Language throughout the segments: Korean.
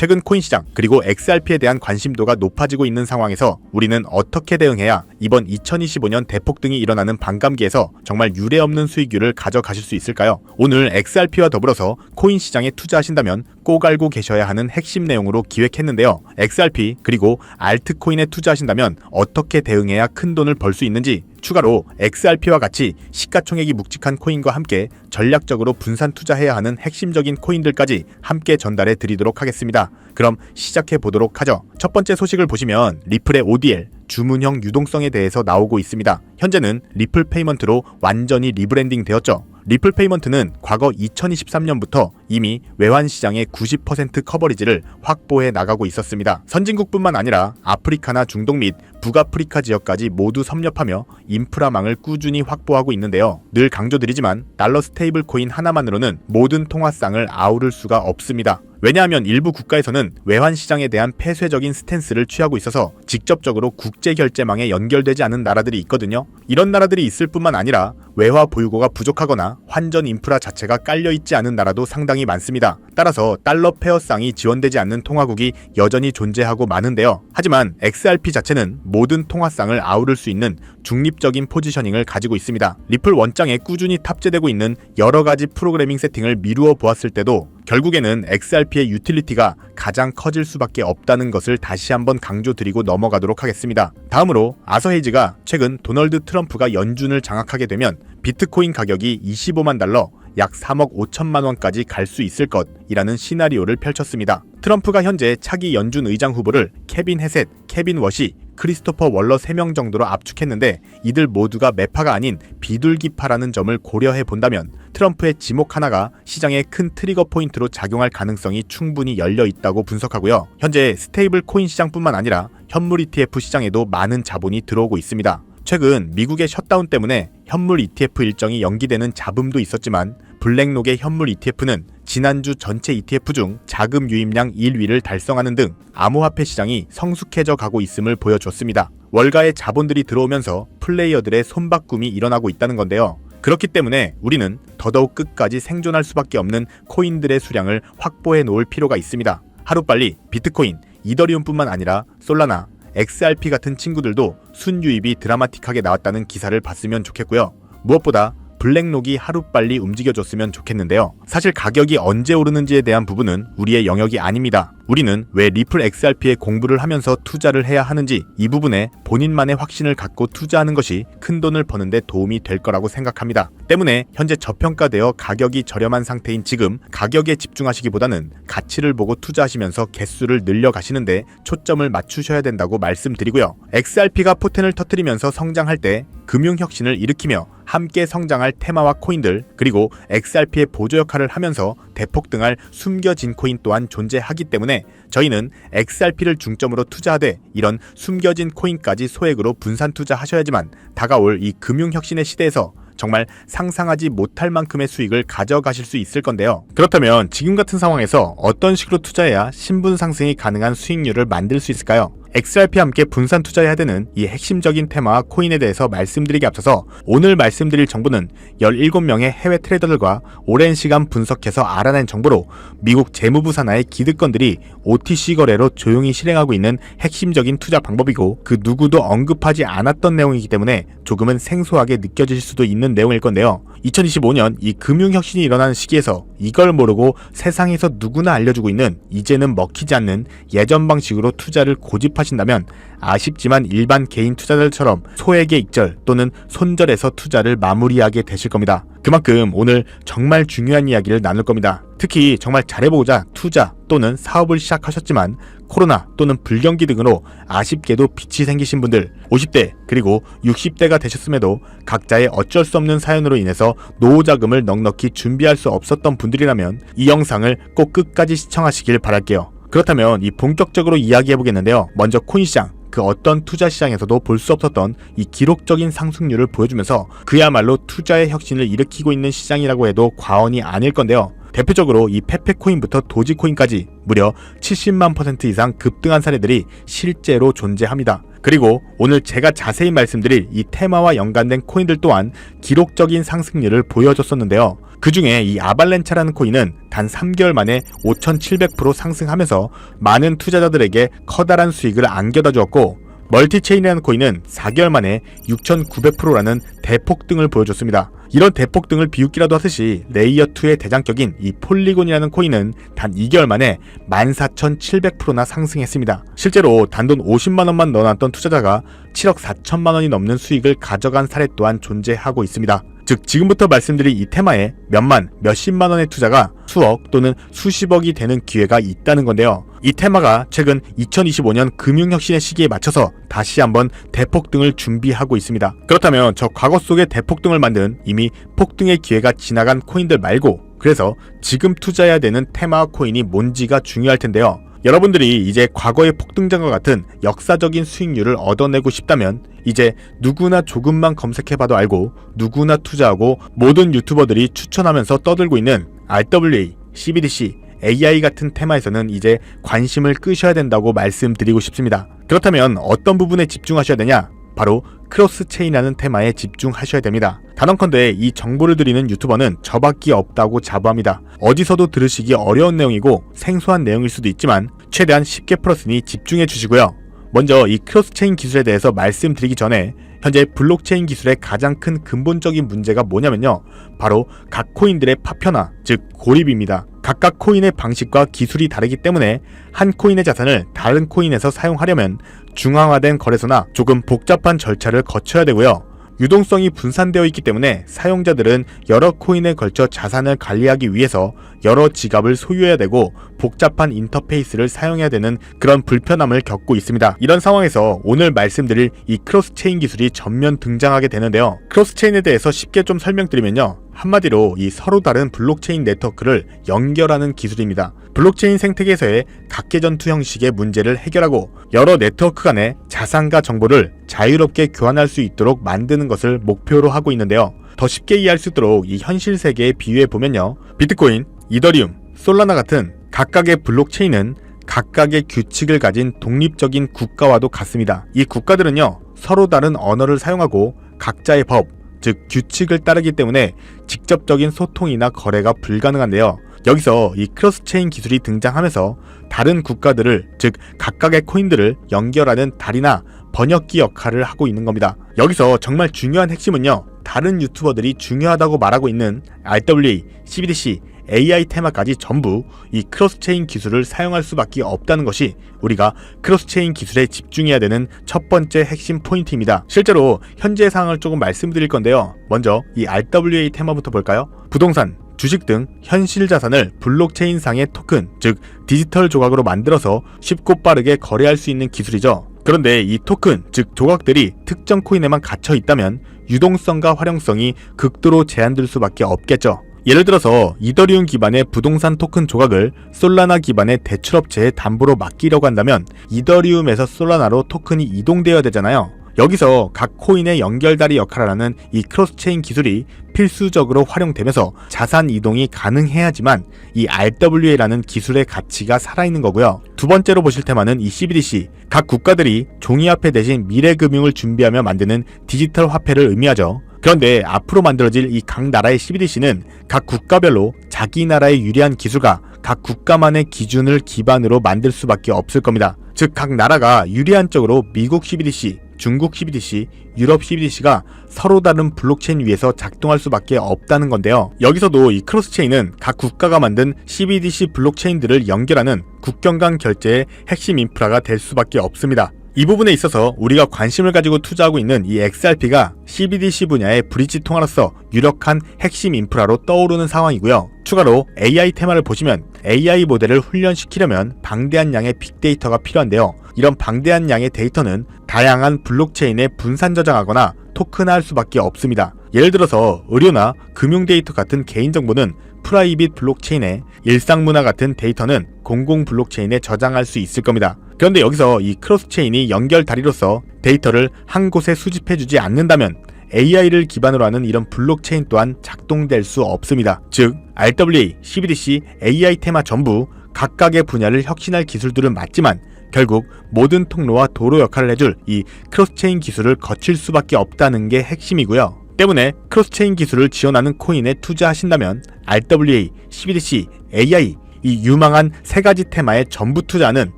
최근 코인 시장 그리고 XRP에 대한 관심도가 높아지고 있는 상황에서 우리는 어떻게 대응해야 이번 2025년 대폭등이 일어나는 반감기에서 정말 유례없는 수익률을 가져가실 수 있을까요? 오늘 XRP와 더불어서 코인 시장에 투자하신다면 꼭 알고 계셔야 하는 핵심 내용으로 기획했는데요. XRP 그리고 알트코인에 투자하신다면 어떻게 대응해야 큰 돈을 벌 수 있는지, 추가로 XRP와 같이 시가총액이 묵직한 코인과 함께 전략적으로 분산 투자해야 하는 핵심적인 코인들까지 함께 전달해 드리도록 하겠습니다. 그럼 시작해 보도록 하죠. 첫 번째 소식을 보시면 리플의 ODL, 주문형 유동성에 대해서 나오고 있습니다. 현재는 리플 페이먼트로 완전히 리브랜딩 되었죠. 리플 페이먼트는 과거 2023년부터 이미 외환 시장의 90% 커버리지를 확보해 나가고 있었습니다. 선진국뿐만 아니라 아프리카나 중동 및 북아프리카 지역까지 모두 섭렵하며 인프라망을 꾸준히 확보하고 있는데요. 늘 강조드리지만 달러 스테이블 코인 하나만으로는 모든 통화상을 아우를 수가 없습니다. 왜냐하면 일부 국가에서는 외환 시장에 대한 폐쇄적인 스탠스를 취하고 있어서 직접적으로 국제 결제망에 연결되지 않은 나라들이 있거든요. 이런 나라들이 있을 뿐만 아니라 외화 보유고가 부족하거나 환전 인프라 자체가 깔려있지 않은 나라도 상당히 많습니다. 따라서 달러 페어상이 지원되지 않는 통화국이 여전히 존재하고 많은데요. 하지만 XRP 자체는 모든 통화상을 아우를 수 있는 중립적인 포지셔닝을 가지고 있습니다. 리플 원장에 꾸준히 탑재되고 있는 여러가지 프로그래밍 세팅을 미루어 보았을 때도 결국에는 XRP의 유틸리티가 가장 커질 수밖에 없다는 것을 다시 한번 강조드리고 넘어가도록 하겠습니다. 다음으로 아서헤이즈가 최근 도널드 트럼프가 연준을 장악하게 되면 비트코인 가격이 25만 달러, 약 3억 5천만 원까지 갈 수 있을 것이라는 시나리오를 펼쳤습니다. 트럼프가 현재 차기 연준 의장 후보를 케빈 헤셋, 케빈 워시, 크리스토퍼 월러 3명 정도로 압축했는데 이들 모두가 매파가 아닌 비둘기파라는 점을 고려해 본다면 트럼프의 지목 하나가 시장에 큰 트리거 포인트로 작용할 가능성이 충분히 열려 있다고 분석하고요. 현재 스테이블 코인 시장뿐만 아니라 현물 ETF 시장에도 많은 자본이 들어오고 있습니다. 최근 미국의 셧다운 때문에 현물 ETF 일정이 연기되는 잡음도 있었지만 블랙록의 현물 ETF는 지난주 전체 ETF 중 자금 유입량 1위를 달성하는 등 암호화폐 시장이 성숙해져 가고 있음을 보여줬습니다. 월가의 자본들이 들어오면서 플레이어들의 손바꿈이 일어나고 있다는 건데요. 그렇기 때문에 우리는 더더욱 끝까지 생존할 수밖에 없는 코인들의 수량을 확보해 놓을 필요가 있습니다. 하루빨리 비트코인, 이더리움뿐만 아니라 솔라나, XRP 같은 친구들도 순유입이 드라마틱하게 나왔다는 기사를 봤으면 좋겠고요. 무엇보다 블랙록이 하루빨리 움직여줬으면 좋겠는데요. 사실 가격이 언제 오르는지에 대한 부분은 우리의 영역이 아닙니다. 우리는 왜 리플 XRP에 공부를 하면서 투자를 해야 하는지 이 부분에 본인만의 확신을 갖고 투자하는 것이 큰 돈을 버는데 도움이 될 거라고 생각합니다. 때문에 현재 저평가되어 가격이 저렴한 상태인 지금 가격에 집중하시기보다는 가치를 보고 투자하시면서 개수를 늘려가시는데 초점을 맞추셔야 된다고 말씀드리고요. XRP가 포텐을 터뜨리면서 성장할 때 금융혁신을 일으키며 함께 성장할 테마와 코인들, 그리고 XRP의 보조 역할을 하면서 대폭등할 숨겨진 코인 또한 존재하기 때문에 저희는 XRP를 중점으로 투자하되 이런 숨겨진 코인까지 소액으로 분산 투자하셔야지만 다가올 이 금융혁신의 시대에서 정말 상상하지 못할 만큼의 수익을 가져가실 수 있을 건데요. 그렇다면 지금 같은 상황에서 어떤 식으로 투자해야 신분 상승이 가능한 수익률을 만들 수 있을까요? XRP와 함께 분산 투자해야 되는 이 핵심적인 테마와 코인에 대해서 말씀드리기 앞서서 오늘 말씀드릴 정보는 17명의 해외 트레이더들과 오랜 시간 분석해서 알아낸 정보로 미국 재무부 산하의 기득권들이 OTC 거래로 조용히 실행하고 있는 핵심적인 투자 방법이고 그 누구도 언급하지 않았던 내용이기 때문에 조금은 생소하게 느껴질 수도 있는 내용일 건데요. 2025년 이 금융혁신이 일어나는 시기에서 이걸 모르고 세상에서 누구나 알려주고 있는 이제는 먹히지 않는 예전 방식으로 투자를 고집하신다면 아쉽지만 일반 개인 투자자들처럼 소액의 익절 또는 손절해서 투자를 마무리하게 되실 겁니다. 그만큼 오늘 정말 중요한 이야기를 나눌 겁니다. 특히 정말 잘해보고자 투자 또는 사업을 시작하셨지만 코로나 또는 불경기 등으로 아쉽게도 빚이 생기신 분들, 50대 그리고 60대가 되셨음에도 각자의 어쩔 수 없는 사연으로 인해서 노후자금을 넉넉히 준비할 수 없었던 분들이라면 이 영상을 꼭 끝까지 시청하시길 바랄게요. 그렇다면 이 본격적으로 이야기해보겠는데요. 먼저 코인 시장, 그 어떤 투자 시장에서도 볼 수 없었던 이 기록적인 상승률을 보여주면서 그야말로 투자의 혁신을 일으키고 있는 시장이라고 해도 과언이 아닐 건데요. 대표적으로 이 페페코인부터 도지코인까지 무려 70만 % 이상 급등한 사례들이 실제로 존재합니다. 그리고 오늘 제가 자세히 말씀드릴 이 테마와 연관된 코인들 또한 기록적인 상승률을 보여줬었는데요. 그 중에 이 아발렌차라는 코인은 단 3개월 만에 5,700% 상승하면서 많은 투자자들에게 커다란 수익을 안겨다 주었고, 멀티체인이라는 코인은 4개월 만에 6,900%라는 대폭등을 보여줬습니다. 이런 대폭등을 비웃기라도 하듯이 레이어2의 대장격인 이 폴리곤이라는 코인은 단 2개월 만에 14,700%나 상승했습니다. 실제로 단돈 50만원만 넣어놨던 투자자가 7억 4천만원이 넘는 수익을 가져간 사례 또한 존재하고 있습니다. 즉 지금부터 말씀드린 이 테마에 몇만, 몇십만원의 투자가 수억 또는 수십억이 되는 기회가 있다는 건데요. 이 테마가 최근 2025년 금융혁신의 시기에 맞춰서 다시 한번 대폭등을 준비하고 있습니다. 그렇다면 저 과거 속의 대폭등을 만든 이미 폭등의 기회가 지나간 코인들 말고, 그래서 지금 투자해야 되는 테마 코인이 뭔지가 중요할 텐데요. 여러분들이 이제 과거의 폭등장과 같은 역사적인 수익률을 얻어내고 싶다면 이제 누구나 조금만 검색해봐도 알고 누구나 투자하고 모든 유튜버들이 추천하면서 떠들고 있는 RWA, CBDC, AI 같은 테마에서는 이제 관심을 끄셔야 된다고 말씀드리고 싶습니다. 그렇다면 어떤 부분에 집중하셔야 되냐? 바로 크로스체인이라는 테마에 집중하셔야 됩니다. 단언컨대 이 정보를 드리는 유튜버는 저밖에 없다고 자부합니다. 어디서도 들으시기 어려운 내용이고 생소한 내용일 수도 있지만 최대한 쉽게 풀었으니 집중해 주시고요. 먼저 이 크로스체인 기술에 대해서 말씀드리기 전에 현재 블록체인 기술의 가장 큰 근본적인 문제가 뭐냐면요, 바로 각 코인들의 파편화, 즉 고립입니다. 각각 코인의 방식과 기술이 다르기 때문에 한 코인의 자산을 다른 코인에서 사용하려면 중앙화된 거래소나 조금 복잡한 절차를 거쳐야 되고요. 유동성이 분산되어 있기 때문에 사용자들은 여러 코인에 걸쳐 자산을 관리하기 위해서 여러 지갑을 소유해야 되고 복잡한 인터페이스를 사용해야 되는 그런 불편함을 겪고 있습니다. 이런 상황에서 오늘 말씀드릴 이 크로스체인 기술이 전면 등장하게 되는데요. 크로스체인에 대해서 쉽게 좀 설명드리면요, 한마디로 이 서로 다른 블록체인 네트워크를 연결하는 기술입니다. 블록체인 생태계에서의 각계전투 형식의 문제를 해결하고 여러 네트워크 간의 자산과 정보를 자유롭게 교환할 수 있도록 만드는 것을 목표로 하고 있는데요. 더 쉽게 이해할 수 있도록 이 현실 세계에 비유해 보면요, 비트코인, 이더리움, 솔라나 같은 각각의 블록체인은 각각의 규칙을 가진 독립적인 국가와도 같습니다. 이 국가들은요, 서로 다른 언어를 사용하고 각자의 법, 즉 규칙을 따르기 때문에 직접적인 소통이나 거래가 불가능한데요. 여기서 이 크로스체인 기술이 등장하면서 다른 국가들을, 즉 각각의 코인들을 연결하는 다리나 번역기 역할을 하고 있는 겁니다. 여기서 정말 중요한 핵심은요, 다른 유튜버들이 중요하다고 말하고 있는 RWA, CBDC, AI 테마까지 전부 이 크로스체인 기술을 사용할 수밖에 없다는 것이 우리가 크로스체인 기술에 집중해야 되는 첫 번째 핵심 포인트입니다. 실제로 현재 상황을 조금 말씀드릴 건데요. 먼저 이 RWA 테마부터 볼까요? 부동산, 주식 등 현실 자산을 블록체인상의 토큰, 즉 디지털 조각으로 만들어서 쉽고 빠르게 거래할 수 있는 기술이죠. 그런데 이 토큰, 즉 조각들이 특정 코인에만 갇혀 있다면 유동성과 활용성이 극도로 제한될 수밖에 없겠죠. 예를 들어서 이더리움 기반의 부동산 토큰 조각을 솔라나 기반의 대출업체에 담보로 맡기려고 한다면 이더리움에서 솔라나로 토큰이 이동되어야 되잖아요. 여기서 각 코인의 연결다리 역할을 하는 이 크로스체인 기술이 필수적으로 활용되면서 자산 이동이 가능해야지만 이 RWA라는 기술의 가치가 살아있는 거고요. 두 번째로 보실 테마는 이 CBDC, 각 국가들이 종이화폐 대신 미래금융을 준비하며 만드는 디지털 화폐를 의미하죠. 그런데 앞으로 만들어질 이 각 나라의 CBDC는 각 국가별로 자기 나라의 유리한 기술과 각 국가만의 기준을 기반으로 만들 수밖에 없을 겁니다. 즉 각 나라가 유리한 쪽으로 미국 CBDC, 중국 CBDC, 유럽 CBDC가 서로 다른 블록체인 위에서 작동할 수밖에 없다는 건데요. 여기서도 이 크로스체인은 각 국가가 만든 CBDC 블록체인들을 연결하는 국경 간 결제의 핵심 인프라가 될 수밖에 없습니다. 이 부분에 있어서 우리가 관심을 가지고 투자하고 있는 이 XRP가 CBDC 분야의 브릿지 통화로서 유력한 핵심 인프라로 떠오르는 상황이고요. 추가로 AI 테마를 보시면 AI 모델을 훈련시키려면 방대한 양의 빅데이터가 필요한데요. 이런 방대한 양의 데이터는 다양한 블록체인에 분산 저장하거나 토큰화할 수밖에 없습니다. 예를 들어서 의료나 금융 데이터 같은 개인정보는 프라이빗 블록체인에, 일상문화 같은 데이터는 공공 블록체인에 저장할 수 있을 겁니다. 그런데 여기서 이 크로스체인이 연결 다리로서 데이터를 한 곳에 수집해주지 않는다면 AI를 기반으로 하는 이런 블록체인 또한 작동될 수 없습니다. 즉 RWA, CBDC, AI 테마 전부 각각의 분야를 혁신할 기술들은 맞지만 결국 모든 통로와 도로 역할을 해줄 이 크로스체인 기술을 거칠 수밖에 없다는 게 핵심이고요. 때문에 크로스체인 기술을 지원하는 코인에 투자하신다면 RWA, CBDC, AI 이 유망한 세 가지 테마에 전부 투자하는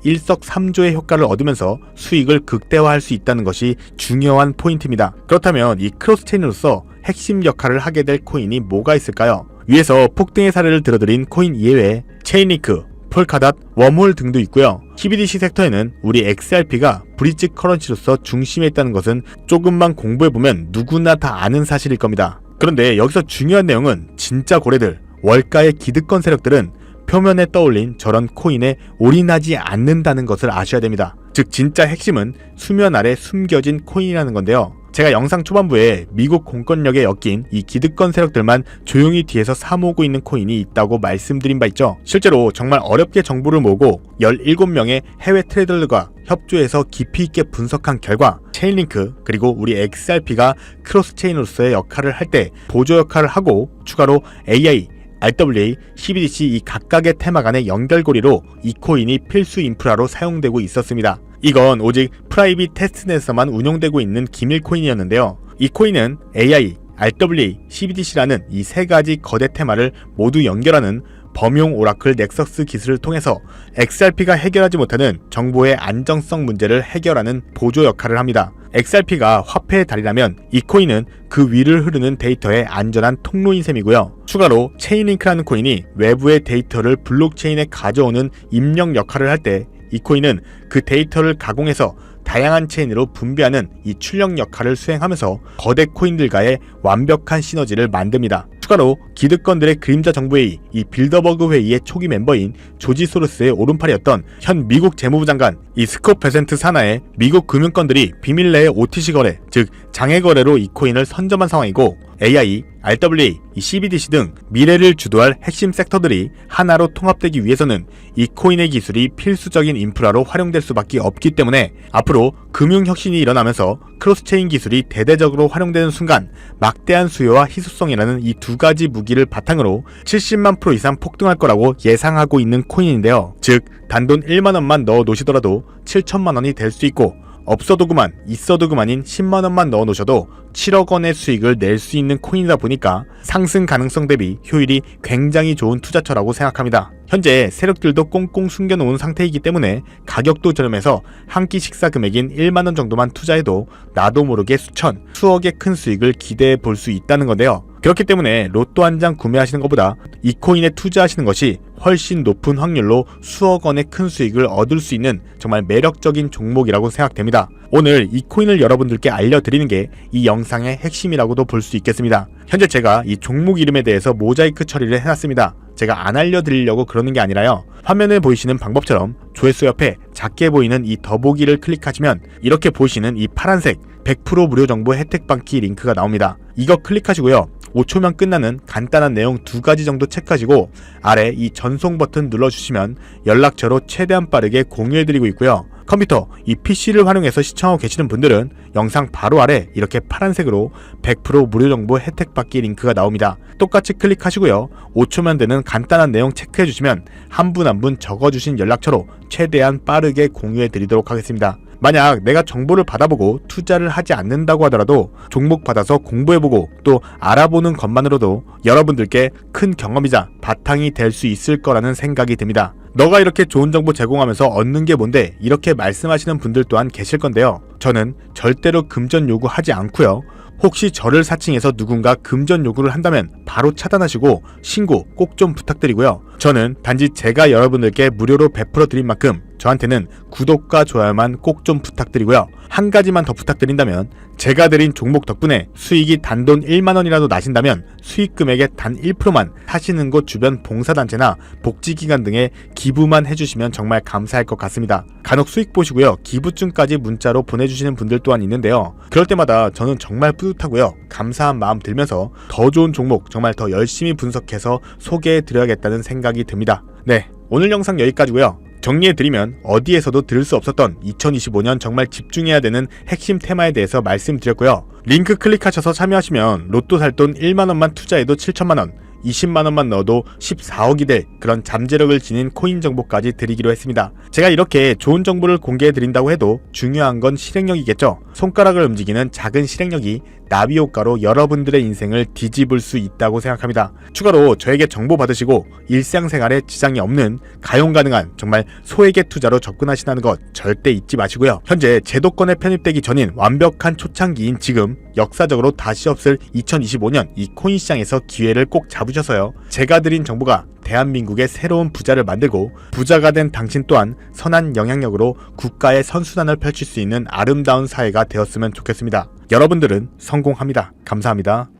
일석삼조의 효과를 얻으면서 수익을 극대화할 수 있다는 것이 중요한 포인트입니다. 그렇다면 이 크로스체인으로서 핵심 역할을 하게 될 코인이 뭐가 있을까요? 위에서 폭등의 사례를 들어드린 코인 이외에 체인링크, 폴카닷, 웜홀 등도 있고요. CBDC 섹터에는 우리 XRP가 브릿지 커런시로서 중심에 있다는 것은 조금만 공부해보면 누구나 다 아는 사실일 겁니다. 그런데 여기서 중요한 내용은 진짜 고래들, 월가의 기득권 세력들은 표면에 떠올린 저런 코인에 올인하지 않는다는 것을 아셔야 됩니다. 즉 진짜 핵심은 수면 아래 숨겨진 코인이라는 건데요. 제가 영상 초반부에 미국 공권력에 엮인 이 기득권 세력들만 조용히 뒤에서 사모으고 있는 코인이 있다고 말씀드린 바 있죠. 실제로 정말 어렵게 정보를 모으고 17명의 해외 트레이더들과 협조해서 깊이 있게 분석한 결과 체인링크 그리고 우리 XRP가 크로스체인으로서의 역할을 할 때 보조 역할을 하고 추가로 AI, RWA, CBDC 이 각각의 테마 간의 연결고리로 이 코인이 필수 인프라로 사용되고 있었습니다. 이건 오직 프라이빗 테스트넷에서만 운용되고 있는 기밀 코인이었는데요. 이 코인은 AI, RWA, CBDC라는 이 세 가지 거대 테마를 모두 연결하는 범용 오라클 넥서스 기술을 통해서 XRP가 해결하지 못하는 정보의 안정성 문제를 해결하는 보조 역할을 합니다. XRP가 화폐의 달이라면 이 코인은 그 위를 흐르는 데이터의 안전한 통로인 셈이고요. 추가로 체인링크라는 코인이 외부의 데이터를 블록체인에 가져오는 입력 역할을 할 때 이 코인은 그 데이터를 가공해서 다양한 체인으로 분배하는 이 출력 역할을 수행하면서 거대 코인들과의 완벽한 시너지를 만듭니다. 추가로 기득권들의 그림자 정부회의, 이 빌더버그 회의의 초기 멤버인 조지 소로스의 오른팔이었던 현 미국 재무부 장관 이 스콧 베센트 산하의 미국 금융권들이 비밀 내의 OTC 거래, 즉 장외 거래로 이 코인을 선점한 상황이고 AI, RWA, CBDC 등 미래를 주도할 핵심 섹터들이 하나로 통합되기 위해서는 이 코인의 기술이 필수적인 인프라로 활용될 수밖에 없기 때문에 앞으로 금융혁신이 일어나면서 크로스체인 기술이 대대적으로 활용되는 순간 막대한 수요와 희소성이라는 이 두 가지 무기를 바탕으로 70만 % 이상 폭등할 거라고 예상하고 있는 코인인데요. 즉 단돈 1만원만 넣어 놓으시더라도 7천만원이 될 수 있고 없어도 그만 있어도 그만인 10만원만 넣어 놓으셔도 7억원의 수익을 낼 수 있는 코인이다 보니까 상승 가능성 대비 효율이 굉장히 좋은 투자처라고 생각합니다. 현재 세력들도 꽁꽁 숨겨놓은 상태이기 때문에 가격도 저렴해서 한 끼 식사 금액인 1만원 정도만 투자해도 나도 모르게 수천, 수억의 큰 수익을 기대해 볼 수 있다는 건데요. 그렇기 때문에 로또 한 장 구매하시는 것보다 이 코인에 투자하시는 것이 훨씬 높은 확률로 수억 원의 큰 수익을 얻을 수 있는 정말 매력적인 종목이라고 생각됩니다. 오늘 이 코인을 여러분들께 알려드리는 게 이 영상의 핵심이라고도 볼 수 있겠습니다. 현재 제가 이 종목 이름에 대해서 모자이크 처리를 해놨습니다. 제가 안 알려드리려고 그러는 게 아니라요. 화면에 보이시는 방법처럼 조회수 옆에 작게 보이는 이 더보기를 클릭하시면 이렇게 보시는 이 파란색 100% 무료 정보 혜택 받기 링크가 나옵니다. 이거 클릭하시고요. 5초면 끝나는 간단한 내용 2가지 정도 체크하시고 아래 이 전송 버튼 눌러주시면 연락처로 최대한 빠르게 공유해드리고 있고요. 컴퓨터, 이 PC를 활용해서 시청하고 계시는 분들은 영상 바로 아래 이렇게 파란색으로 100% 무료 정보 혜택 받기 링크가 나옵니다. 똑같이 클릭하시고요. 5초면 되는 간단한 내용 체크해주시면 한 분 한 분 적어주신 연락처로 최대한 빠르게 공유해드리도록 하겠습니다. 만약 내가 정보를 받아보고 투자를 하지 않는다고 하더라도 종목 받아서 공부해보고 또 알아보는 것만으로도 여러분들께 큰 경험이자 바탕이 될 수 있을 거라는 생각이 듭니다. 너가 이렇게 좋은 정보 제공하면서 얻는 게 뭔데 이렇게 말씀하시는 분들 또한 계실 건데요. 저는 절대로 금전 요구하지 않고요. 혹시 저를 사칭해서 누군가 금전 요구를 한다면 바로 차단하시고 신고 꼭 좀 부탁드리고요. 저는 단지 제가 여러분들께 무료로 베풀어 드린 만큼 저한테는 구독과 좋아요만 꼭 좀 부탁드리고요. 한 가지만 더 부탁드린다면 제가 드린 종목 덕분에 수익이 단돈 1만원이라도 나신다면 수익 금액의 단 1%만 사시는 곳 주변 봉사단체나 복지기관 등에 기부만 해주시면 정말 감사할 것 같습니다. 간혹 수익 보시고요. 기부증까지 문자로 보내주시는 분들 또한 있는데요. 그럴 때마다 저는 정말 뿌듯하고요. 감사한 마음 들면서 더 좋은 종목 정말 더 열심히 분석해서 소개해드려야겠다는 생각이 듭니다. 네, 오늘 영상 여기까지고요. 정리해드리면 어디에서도 들을 수 없었던 2025년 정말 집중해야 되는 핵심 테마에 대해서 말씀드렸고요. 링크 클릭하셔서 참여하시면 로또 살 돈 1만원만 투자해도 7천만원, 20만원만 넣어도 14억이 될 그런 잠재력을 지닌 코인 정보까지 드리기로 했습니다. 제가 이렇게 좋은 정보를 공개해드린다고 해도 중요한 건 실행력이겠죠. 손가락을 움직이는 작은 실행력이 나비 효과로 여러분들의 인생을 뒤집을 수 있다고 생각합니다. 추가로 저에게 정보 받으시고 일상생활에 지장이 없는 가용 가능한 정말 소액의 투자로 접근하시는 것 절대 잊지 마시고요. 현재 제도권에 편입되기 전인 완벽한 초창기인 지금 역사적으로 다시 없을 2025년 이 코인 시장에서 기회를 꼭 잡으셔서요. 제가 드린 정보가 대한민국의 새로운 부자를 만들고 부자가 된 당신 또한 선한 영향력으로 국가의 선순환을 펼칠 수 있는 아름다운 사회가 되었으면 좋겠습니다. 여러분들은 성공합니다. 감사합니다.